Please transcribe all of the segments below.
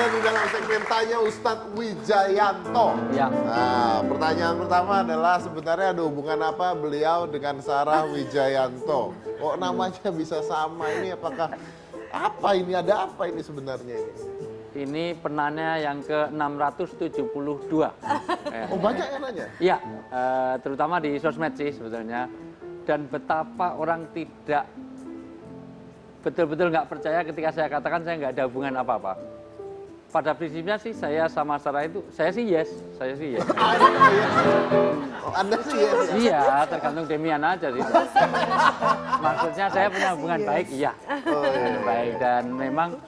ada di dalam segmen Tanya Ustadz Wijayanto. Ya. Nah, pertanyaan pertama adalah sebenarnya ada hubungan apa beliau dengan Sarah Wijayanto? Kok namanya bisa sama ini? Apakah apa ini? Ada apa ini sebenarnya ini? Ini penanya yang ke-672. Oh banyak yang nanya? Iya, terutama di sosmed sih sebetulnya. Dan betapa orang tidak betul-betul nggak percaya ketika saya katakan saya nggak ada hubungan apa-apa. Pada prinsipnya sih saya sama Sarah itu, saya sih yes. Anda sih ya? Iya, tergantung Demian aja sih. Maksudnya saya punya hubungan baik, iya. Baik, dan memang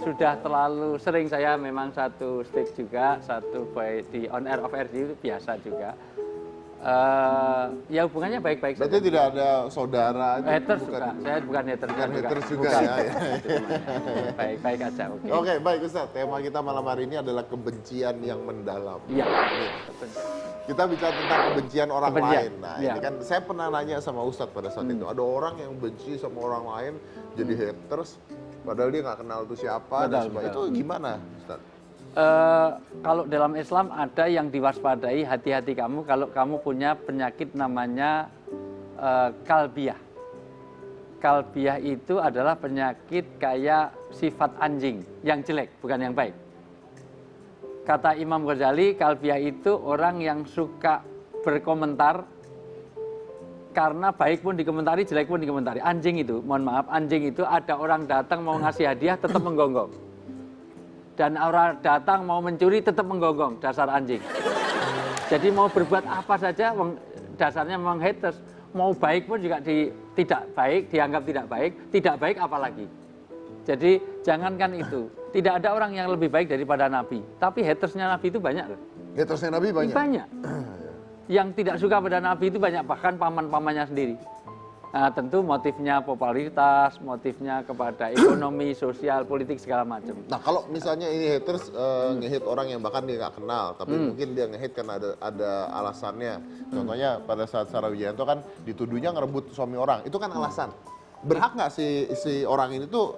sudah terlalu sering saya memang satu stage juga, satu baik di on air off air itu biasa juga. Ya hubungannya baik-baik saja. Berarti tidak ada saudara? Haters juga, saya bukan haters Bukan haters juga Bukan. ya. Baik-baik aja, oke. Oke, baik Ustaz. Tema kita malam hari ini adalah kebencian yang mendalam. Iya. Kita bicara tentang kebencian orang Kebencian, lain. Nah, iya. ini kan saya pernah nanya sama Ustadz pada saat itu. Ada orang yang benci sama orang lain, jadi haters, padahal dia nggak kenal itu siapa. Dan sebagainya. Itu gimana, Ustadz? Kalau dalam Islam ada yang diwaspadai, hati-hati kamu kalau kamu punya penyakit namanya kalbiyah. Kalbiyah itu adalah penyakit kayak sifat anjing, yang jelek, bukan yang baik. Kata Imam Ghazali, kalbiyah itu orang yang suka berkomentar karena baik pun dikomentari, jelek pun dikomentari. Anjing itu, mohon maaf, anjing itu ada orang datang mau ngasih hadiah tetap menggonggong. Dan orang datang mau mencuri tetap menggonggong, dasar anjing. Jadi mau berbuat apa saja, dasarnya memang haters. Mau baik pun juga tidak baik, dianggap tidak baik apalagi. Jadi jangankan itu, tidak ada orang yang lebih baik daripada Nabi. Tapi hatersnya Nabi itu banyak loh. Hatersnya Nabi banyak? Banyak. Yang tidak suka pada Nabi itu banyak, bahkan paman-pamannya sendiri. Nah, tentu motifnya popularitas, motifnya kepada ekonomi, sosial, politik, segala macam. Nah, kalau misalnya ini haters nge-hate orang yang bahkan dia nggak kenal, tapi mungkin dia nge-hate karena ada alasannya. Contohnya pada saat Sarah Wijayanto kan dituduhnya ngerebut suami orang, itu kan alasan. Berhak nggak si orang ini tuh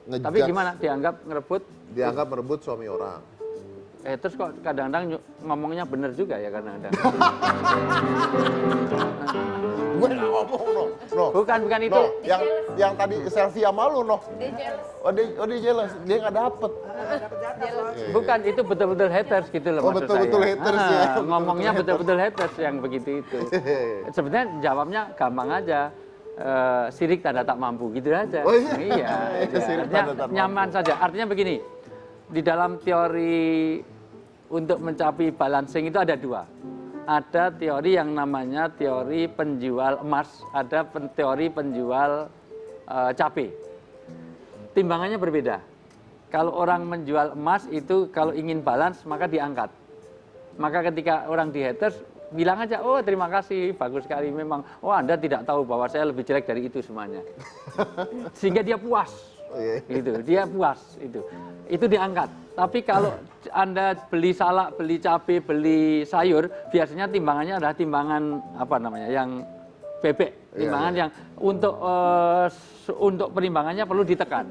ngejudge? Tapi gimana dianggap ngerebut? Dianggap merebut suami orang. Terus kok kadang-kadang ngomongnya bener juga ya kadang-kadang. Gue nggak ngomong, no. Bukan itu. No, yang tadi selfie sama lu, no. Dia jealous. Oh dia jelas, dia nggak dapet. Bukan, itu betul-betul haters gitu loh Oh, maksud betul-betul saya. haters ya. Ngomongnya betul-betul haters yang begitu itu. Sebenarnya jawabnya gampang aja. Sirik tanda tak mampu gitu aja. Oh iya? Iya. Sirik Artinya tanda tak mampu. nyaman saja. Artinya begini, di dalam teori untuk mencapai balancing itu ada dua. Ada teori yang namanya teori penjual emas, ada teori penjual cabai. Timbangannya berbeda. Kalau orang menjual emas itu kalau ingin balance maka diangkat. Maka ketika orang di haters bilang aja, oh terima kasih, bagus sekali memang. Oh Anda tidak tahu bahwa saya lebih jelek dari itu semuanya. Sehingga dia puas. Gitu, dia puas itu. Itu diangkat. Tapi kalau Anda beli salak, beli cabai, beli sayur, biasanya timbangannya adalah timbangan apa namanya? Yang bebek. Timbangan yang untuk perimbangannya perlu ditekan.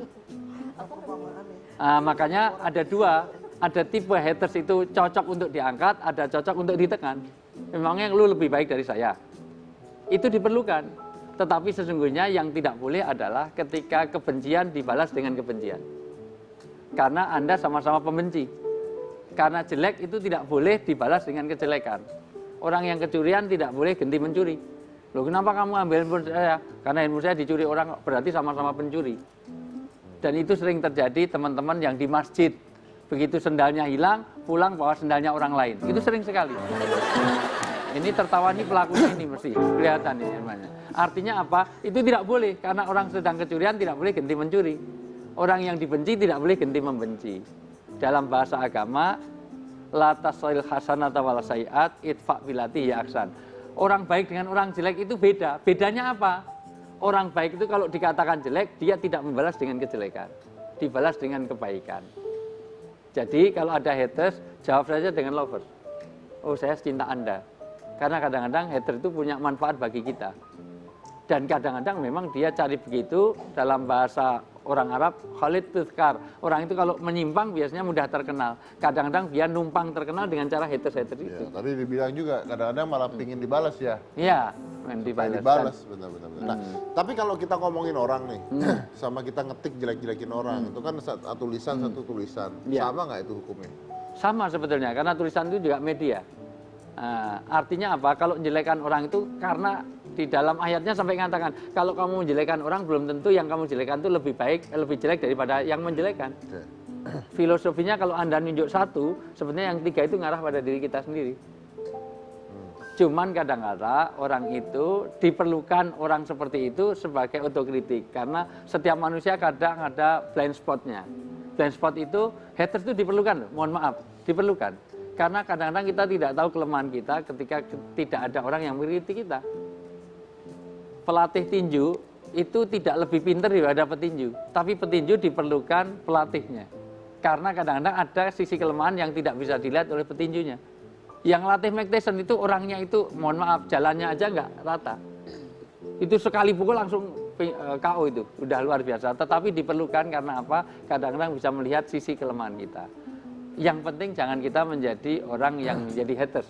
Makanya ada dua, ada tipe haters itu cocok untuk diangkat, ada cocok untuk ditekan. Memangnya lu lebih baik dari saya. Itu diperlukan. Tetapi sesungguhnya yang tidak boleh adalah ketika kebencian dibalas dengan kebencian. Karena Anda sama-sama pembenci. Karena jelek itu tidak boleh dibalas dengan kejelekan. Orang yang kecurian tidak boleh ganti mencuri. Loh kenapa kamu ambil handphone saya? Karena handphone saya dicuri orang, berarti sama-sama pencuri. Dan itu sering terjadi teman-teman yang di masjid. Begitu sendalnya hilang, pulang bawa sendalnya orang lain. Itu sering sekali. Ini tertawa nih pelakunya ini mesti kelihatan ini namanya. Artinya apa? Itu tidak boleh karena orang sedang kecurian tidak boleh ganti mencuri. Orang yang dibenci tidak boleh ganti membenci. Dalam bahasa agama, la tasail hasanata wal sayiat idfa billati hiya ahsan. Orang baik dengan orang jelek itu beda. Bedanya apa? Orang baik itu kalau dikatakan jelek, dia tidak membalas dengan kejelekan. Dibalas dengan kebaikan. Jadi kalau ada haters, jawab saja dengan lovers. Oh saya cinta Anda. Karena kadang-kadang hater itu punya manfaat bagi kita. Dan kadang-kadang memang dia cari begitu dalam bahasa orang Arab, Khalid Tuzkar. Orang itu kalau menyimpang biasanya mudah terkenal. Kadang-kadang dia numpang terkenal dengan cara haters-haters Ya, itu. tadi dibilang juga kadang-kadang malah pingin dibalas ya. Iya, Pengen dibalas. dibalas, benar-benar. Nah, tapi kalau kita ngomongin orang nih, sama kita ngetik jelek-jelekin orang, itu kan satu tulisan, satu tulisan. Iya. Sama nggak itu hukumnya? Sama sebetulnya, karena tulisan itu juga media. Artinya apa? Kalau menjelekan orang itu karena di dalam ayatnya sampai mengatakan kalau kamu menjelekan orang belum tentu yang kamu jelekan itu lebih baik, lebih jelek daripada yang menjelekan. Oke. Filosofinya kalau Anda nunjuk satu, sebenarnya yang tiga itu ngarah pada diri kita sendiri. Cuman kadang-kadang orang itu diperlukan orang seperti itu sebagai otokritik karena setiap manusia kadang ada blind spotnya. Blind spot itu haters itu diperlukan loh, mohon maaf, diperlukan. Karena kadang-kadang kita tidak tahu kelemahan kita ketika tidak ada orang yang mengkritik kita. Pelatih tinju itu tidak lebih pintar daripada petinju, tapi petinju diperlukan pelatihnya. Karena kadang-kadang ada sisi kelemahan yang tidak bisa dilihat oleh petinjunya. Yang latih Mike Tyson itu orangnya itu, mohon maaf, jalannya aja nggak rata. Itu sekali pukul langsung KO itu, udah luar biasa. Tetapi diperlukan karena apa? Kadang-kadang bisa melihat sisi kelemahan kita. Yang penting jangan kita menjadi orang yang menjadi haters.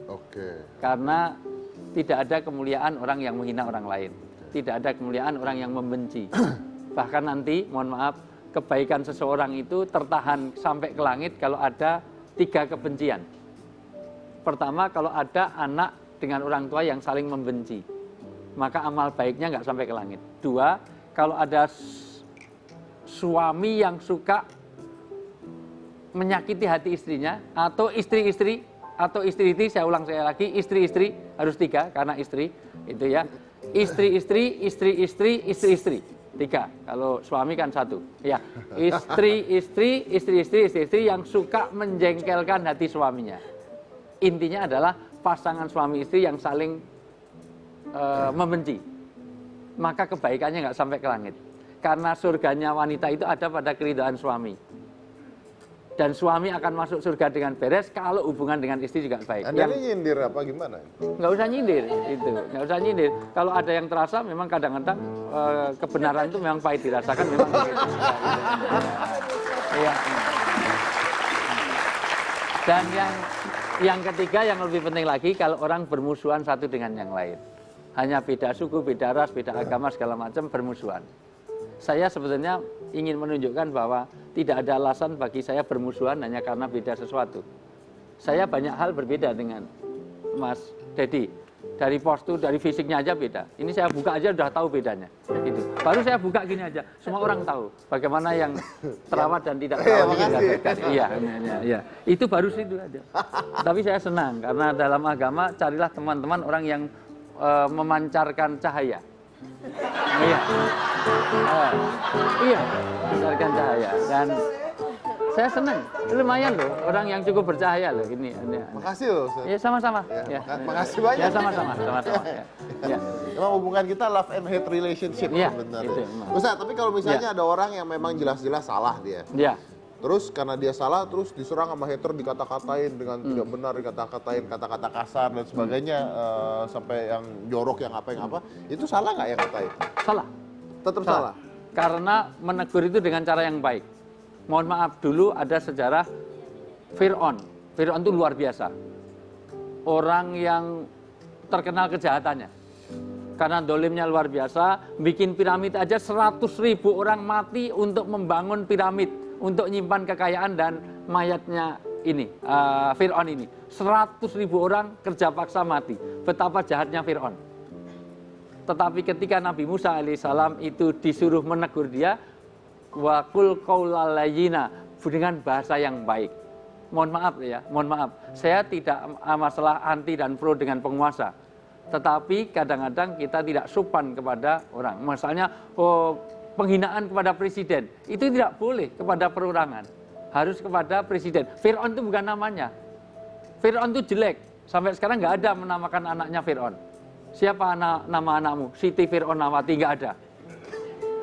Oke. Karena tidak ada kemuliaan orang yang menghina orang lain. Tidak ada kemuliaan orang yang membenci. Bahkan nanti, mohon maaf, kebaikan seseorang itu tertahan sampai ke langit kalau ada 3 kebencian. Pertama, kalau ada anak dengan orang tua yang saling membenci, maka amal baiknya nggak sampai ke langit. 2, kalau ada suami yang suka menyakiti hati istrinya, atau istri-istri, saya ulang saya lagi, istri-istri, harus 3, karena istri, itu ya. Istri-istri, istri-istri, istri-istri. 3, kalau suami kan 1. Ya, istri-istri, istri-istri, istri-istri yang suka menjengkelkan hati suaminya. Intinya adalah pasangan suami istri yang saling membenci. Maka kebaikannya nggak sampai ke langit. Karena surganya wanita itu ada pada keridhaan suami. Dan suami akan masuk surga dengan beres kalau hubungan dengan istri juga baik. Anda ini nyindir apa gimana? Nggak usah nyindir, itu nggak usah nyindir. Kalau ada yang terasa, memang kadang-kadang kebenaran itu memang pahit dirasakan, memang. Iya. Dan yang ketiga yang lebih penting lagi, kalau orang bermusuhan satu dengan yang lain, hanya beda suku, beda ras, beda agama segala macam bermusuhan. Saya sebetulnya ingin menunjukkan bahwa tidak ada alasan bagi saya bermusuhan hanya karena beda sesuatu. Saya banyak hal berbeda dengan Mas Dedi. Dari postur, dari fisiknya aja beda. Ini saya buka aja udah tahu bedanya. Gitu. Baru saya buka gini aja, semua orang tahu bagaimana yang terawat dan tidak terawat. Iya. Itu baru situ aja. Tapi saya senang karena dalam agama carilah teman-teman orang yang memancarkan cahaya. Iya, memancarkan cahaya. Dan saya senang, lumayan loh, orang yang cukup bercahaya loh ini. Makasih loh, Ustaz. Ya sama-sama. Ya, makasih banyak. Ya sama-sama. Ya. Emang hubungan kita love and hate relationship Iya, sebenarnya. itu, Ustaz, tapi kalau misalnya ada orang yang memang jelas-jelas salah dia. Ya. Terus karena dia salah, terus diserang sama hater, dikata-katain dengan tidak benar, dikata-katain kata-kata kasar dan sebagainya, sampai yang jorok, yang apa, itu salah nggak yang katain? Salah. Tetap salah. Karena menegur itu dengan cara yang baik. Mohon maaf, dulu ada sejarah Fir'aun. Fir'aun itu luar biasa. Orang yang terkenal kejahatannya. Karena dolimnya luar biasa, bikin piramid aja 100.000 orang mati untuk membangun piramid. Untuk nyimpan kekayaan dan mayatnya ini, Fir'aun ini. 100.000 orang kerja paksa mati. Betapa jahatnya Fir'aun. Tetapi ketika Nabi Musa alaihissalam itu disuruh menegur dia, wa qul qaulal layyina, dengan bahasa yang baik. Mohon maaf ya, mohon maaf. Saya tidak masalah anti dan pro dengan penguasa. Tetapi kadang-kadang kita tidak sopan kepada orang. Misalnya penghinaan kepada presiden, itu tidak boleh kepada perorangan. Harus kepada presiden. Fir'aun itu bukan namanya. Fir'aun itu jelek. Sampai sekarang nggak ada menamakan anaknya Fir'aun. Siapa nama anakmu? Siti Fir'aunawati, nggak ada.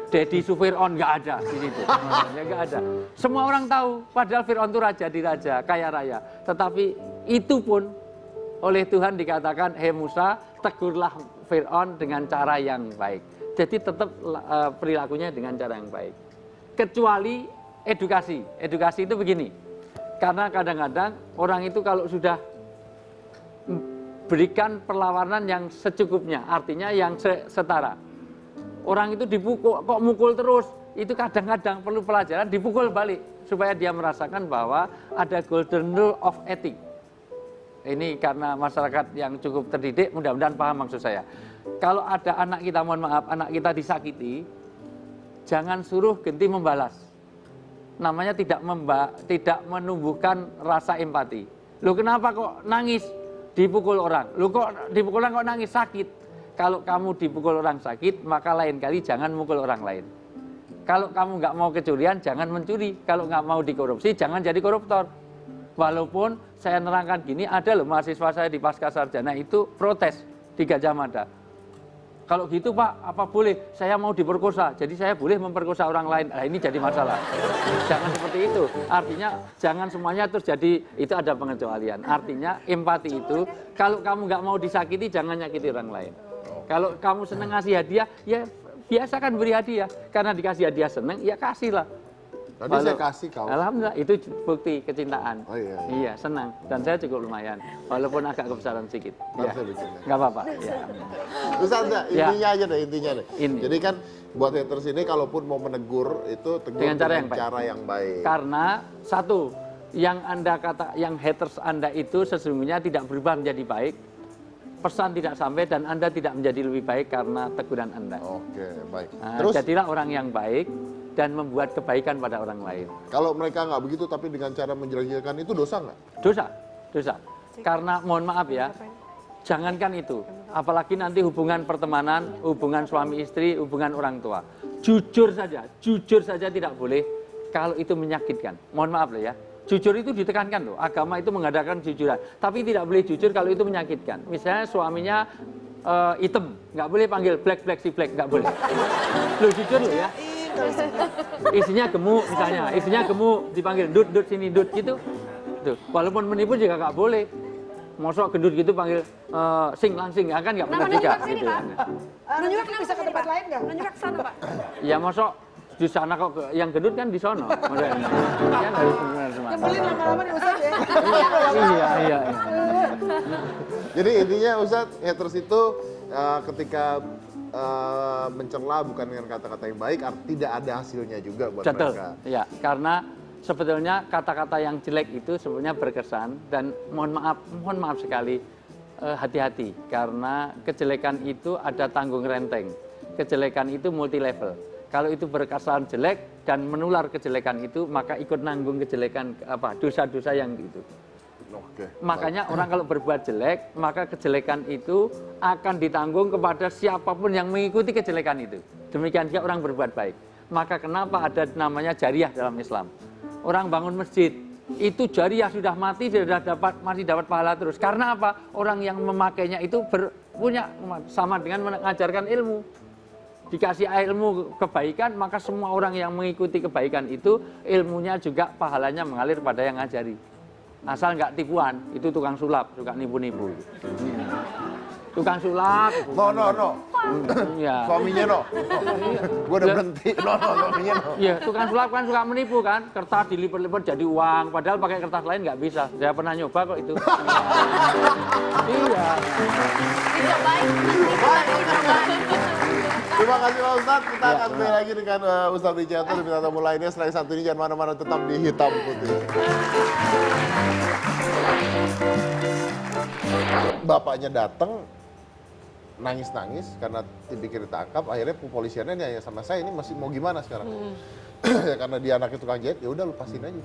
Dedi Sufir'aun, nggak ada di situ. Ya, nggak ada. Semua orang tahu, padahal Fir'aun itu raja di raja, kaya raya. Tetapi itu pun oleh Tuhan dikatakan, hei Musa, tegurlah Fir'aun dengan cara yang baik. Jadi tetap perilakunya dengan cara yang baik. kecuali edukasi. Edukasi itu begini, karena kadang-kadang orang itu kalau sudah berikan perlawanan yang secukupnya, artinya yang setara. Orang itu dipukul, kok mukul terus, itu kadang-kadang perlu pelajaran, dipukul balik, supaya dia merasakan bahwa ada golden rule of ethics. Ini karena masyarakat yang cukup terdidik, mudah-mudahan paham maksud saya. Kalau ada anak kita, mohon maaf, anak kita disakiti, jangan suruh ganti membalas. Namanya tidak menumbuhkan rasa empati. Loh kenapa kok nangis? Dipukul orang. Loh kok dipukul orang kok nangis? Sakit. Kalau kamu dipukul orang sakit, maka lain kali jangan mukul orang lain. Kalau kamu nggak mau kecurian, jangan mencuri. Kalau nggak mau dikorupsi, jangan jadi koruptor. Walaupun saya nerangkan gini, ada loh mahasiswa saya di Pasca Sarjana itu protes di Gajah Mada. Kalau gitu Pak, apa boleh? Saya mau diperkosa, jadi saya boleh memperkosa orang lain. Nah ini jadi masalah. Jangan seperti itu. Artinya jangan semuanya terus jadi, itu ada pengecualian. Artinya empati itu, kalau kamu nggak mau disakiti, jangan nyakiti orang lain. Kalau kamu seneng ngasih hadiah, ya biasakan beri hadiah. Karena dikasih hadiah seneng, ya kasihlah. Tadi saya kasih kau. Alhamdulillah, itu bukti kecintaan. Oh iya. Iya, senang. Dan saya cukup lumayan. Walaupun agak kebesaran sedikit. Iya. Saya bikin ya. Nggak apa-apa. Ya. Ustaz, intinya aja deh, intinya deh. Ini. Jadi kan buat haters ini kalaupun mau menegur itu tegur Dengan cara yang baik. Karena satu, yang haters Anda itu sesungguhnya tidak berubah menjadi baik. Pesan tidak sampai dan Anda tidak menjadi lebih baik karena teguran Anda. Oke, baik. Nah, Terus jadilah orang yang baik dan membuat kebaikan pada orang lain. kalau mereka nggak begitu tapi dengan cara menjelek-jelekan itu dosa nggak? Dosa. Karena mohon maaf ya, jangankan itu, apalagi nanti hubungan pertemanan, hubungan suami istri, hubungan orang tua. Jujur saja tidak boleh kalau itu menyakitkan. Mohon maaf loh ya. Jujur itu ditekankan loh, agama itu mengadakan jujuran. Tapi tidak boleh jujur kalau itu menyakitkan. Misalnya suaminya hitam, nggak boleh panggil black, nggak boleh. Loh jujur loh ya. Isinya gemuk misalnya, isinya gemuk dipanggil dut sini dut gitu. Tuh, walaupun menipu juga nggak boleh. Mosok gendut gitu panggil sing langsing, ya kan nggak benar juga. Gitu. Nunjuk bisa ke tempat lain nggak? Nunjuk ke sana Pak. Ya mosok di sana kok yang gendut kan di sono. Kan harus benar semua. Nyebelin lama-lama nih Ustaz ya. Iya. Jadi intinya Ustaz, haters itu ketika mencela bukan dengan kata-kata yang baik, tidak ada hasilnya juga buat Betul. mereka. Ya, karena sebetulnya kata-kata yang jelek itu sebenarnya berkesan dan mohon maaf sekali, hati-hati karena kejelekan itu ada tanggung renteng. Kejelekan itu multi level. Kalau itu berkesan jelek dan menular kejelekan itu, maka ikut nanggung kejelekan dosa-dosa yang itu. Oke. Makanya orang kalau berbuat jelek, maka kejelekan itu akan ditanggung kepada siapapun yang mengikuti kejelekan itu. Demikian juga orang berbuat baik. Maka kenapa ada namanya jariah dalam Islam? Orang bangun masjid, itu jariah sudah mati, masih dapat pahala terus. Karena apa? Orang yang memakainya itu punya sama dengan mengajarkan ilmu. Dikasih ilmu kebaikan, maka semua orang yang mengikuti kebaikan itu, ilmunya juga pahalanya mengalir pada yang ngajari. Asal nggak tipuan, itu tukang sulap, suka nipu-nipu. Tukang sulap. No. Ya. Suaminya no. Gue udah berhenti. No, suaminya no. Iya, tukang sulap kan suka menipu kan, kertas dilipat-lipat jadi uang, padahal pakai kertas lain nggak bisa. Saya pernah nyoba kok itu. Iya. Tidak baik. Terima kasih Pak Ustadz. Kita akan kembali lagi dengan Ustadz Wijayanto dan bintang tamu lainnya. Selain satu ini jangan mana-mana, tetap di Hitam Putih. Bapaknya datang nangis-nangis karena dipikir ditangkap. Akhirnya kepolisiannya nanya sama saya, ini masih mau gimana sekarang? Ya karena dia anaknya tukang jahit, ya udah lepasin aja.